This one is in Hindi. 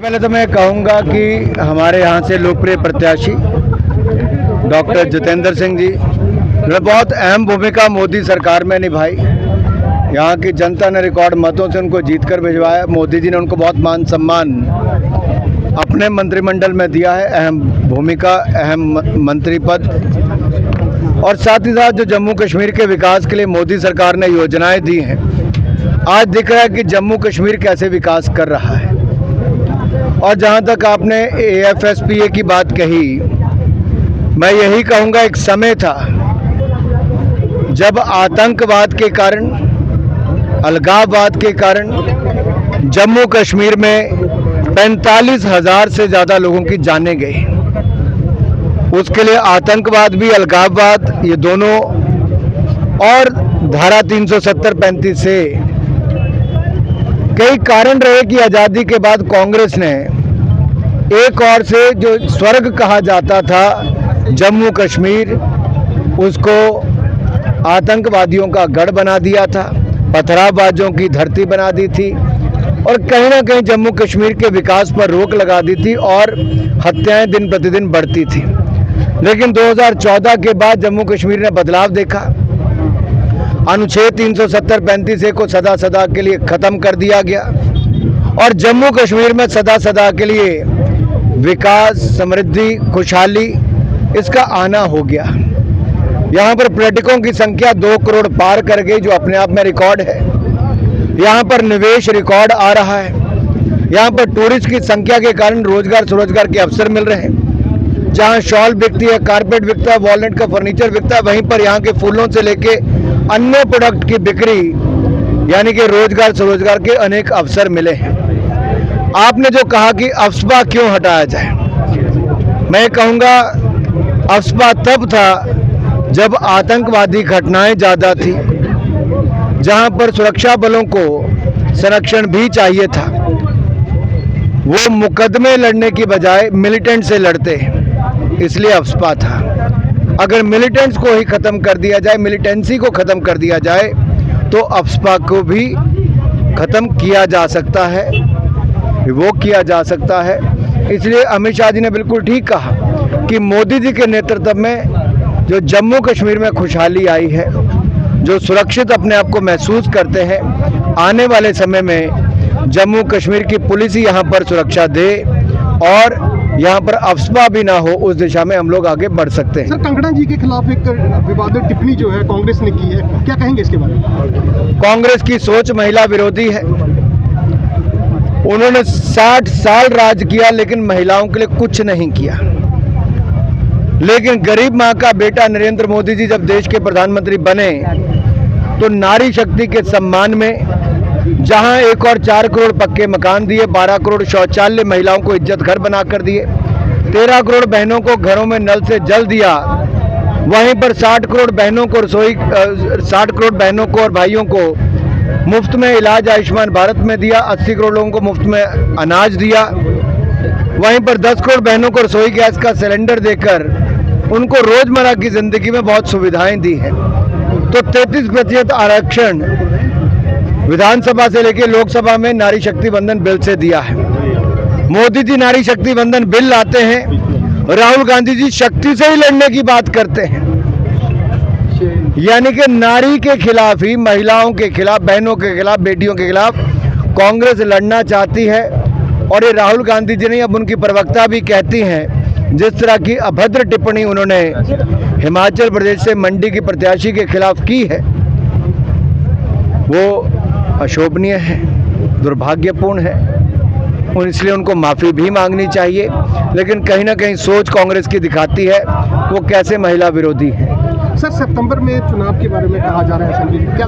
पहले तो मैं कहूँगा कि हमारे यहाँ से लोकप्रिय प्रत्याशी डॉक्टर जितेंद्र सिंह जी ने बहुत अहम भूमिका मोदी सरकार में निभाई। यहाँ की जनता ने रिकॉर्ड मतों से उनको जीतकर भिजवाया। मोदी जी ने उनको बहुत मान सम्मान अपने मंत्रिमंडल में दिया है, अहम भूमिका, अहम मंत्री पद। और साथ ही साथ जो जम्मू कश्मीर के विकास के लिए मोदी सरकार ने योजनाएं दी हैं, आज दिख रहा है कि जम्मू कश्मीर कैसे विकास कर रहा है। और जहाँ तक आपने AFSPA की बात कही, मैं यही कहूँगा, एक समय था जब आतंकवाद के कारण, अलगाववाद के कारण जम्मू कश्मीर में 45,000 से ज़्यादा लोगों की जानें गई। उसके लिए आतंकवाद भी, अलगाववाद, ये दोनों, और धारा 370-35 से कई कारण रहे कि आज़ादी के बाद कांग्रेस ने एक और से जो स्वर्ग कहा जाता था जम्मू कश्मीर, उसको आतंकवादियों का गढ़ बना दिया था, पथरावबाजों की धरती बना दी थी और कहीं ना कहीं जम्मू कश्मीर के विकास पर रोक लगा दी थी और हत्याएं दिन प्रतिदिन बढ़ती थी। लेकिन 2014 के बाद जम्मू कश्मीर ने बदलाव देखा। अनुच्छेद 370-35 को सदा सदा के लिए ख़त्म कर दिया गया और जम्मू कश्मीर में सदा सदा के लिए विकास, समृद्धि, खुशहाली, इसका आना हो गया। यहाँ पर पर्यटकों की संख्या 2 करोड़ पार कर गई, जो अपने आप में रिकॉर्ड है। यहाँ पर निवेश रिकॉर्ड आ रहा है। यहाँ पर टूरिस्ट की संख्या के कारण रोजगार स्वरोजगार के अवसर मिल रहे हैं। जहाँ शॉल बिकती है, कारपेट बिकता है, वॉलनट का फर्नीचर बिकता है, वहीं पर यहाँ के फूलों से लेके अन्य प्रोडक्ट की बिक्री, यानी कि रोजगार स्वरोजगार के अनेक अवसर मिले हैं। आपने जो कहा कि अफस्पा क्यों हटाया जाए, मैं कहूँगा अफस्पा तब था जब आतंकवादी घटनाएं ज़्यादा थी, जहां पर सुरक्षा बलों को संरक्षण भी चाहिए था। वो मुकदमे लड़ने की बजाय मिलिटेंट से लड़ते, इसलिए अफस्पा था। अगर मिलिटेंट्स को ही ख़त्म कर दिया जाए, मिलिटेंसी को ख़त्म कर दिया जाए, तो अफस्पा को भी ख़त्म किया जा सकता है, वो किया जा सकता है। इसलिए अमित शाह जी ने बिल्कुल ठीक कहा कि मोदी जी के नेतृत्व में जो जम्मू कश्मीर में खुशहाली आई है, जो सुरक्षित अपने आप को महसूस करते हैं, आने वाले समय में जम्मू कश्मीर की पुलिस ही यहाँ पर सुरक्षा दे और यहाँ पर अफस्पा भी ना हो, उस दिशा में हम लोग आगे बढ़ सकते हैं। सर, कंगना जी के खिलाफ एक विवादित टिप्पणी जो है कांग्रेस ने की है, क्या कहेंगे इसके बारे में? कांग्रेस की सोच महिला विरोधी है। उन्होंने 60 साल राज किया लेकिन महिलाओं के लिए कुछ नहीं किया। लेकिन गरीब माँ का बेटा नरेंद्र मोदी जी जब देश के प्रधानमंत्री बने तो नारी शक्ति के सम्मान में जहां 1 और 4 करोड़ पक्के मकान दिए, 12 करोड़ शौचालय महिलाओं को इज्जत घर बनाकर दिए, 13 करोड़ बहनों को घरों में नल से जल दिया, वहीं पर 60 करोड़ बहनों को 60 करोड़ बहनों को और भाइयों को मुफ्त में इलाज आयुष्मान भारत में दिया, 80 करोड़ लोगों को मुफ्त में अनाज दिया, वहीं पर 10 करोड़ बहनों को रसोई गैस का सिलेंडर देकर उनको रोजमर्रा की जिंदगी में बहुत सुविधाएं दी हैं। तो 33% आरक्षण विधानसभा से लेकर लोकसभा में नारी शक्ति बंधन बिल से दिया है। मोदी जी नारी शक्ति बंधन बिल लाते हैं, राहुल गांधी जी शक्ति से ही लड़ने की बात करते हैं। यानी कि नारी के खिलाफ ही, महिलाओं के खिलाफ, बहनों के खिलाफ, बेटियों के खिलाफ कांग्रेस लड़ना चाहती है। और ये राहुल गांधी जी ने, अब उनकी प्रवक्ता भी कहती हैं, जिस तरह की अभद्र टिप्पणी उन्होंने हिमाचल प्रदेश से मंडी की प्रत्याशी के खिलाफ की है, वो अशोभनीय है, दुर्भाग्यपूर्ण है, और इसलिए उनको माफ़ी भी मांगनी चाहिए। लेकिन कहीं ना कहीं सोच कांग्रेस की दिखाती है वो कैसे महिला विरोधी है। सर, सितंबर में चुनाव के बारे में कहा जा रहा है, क्या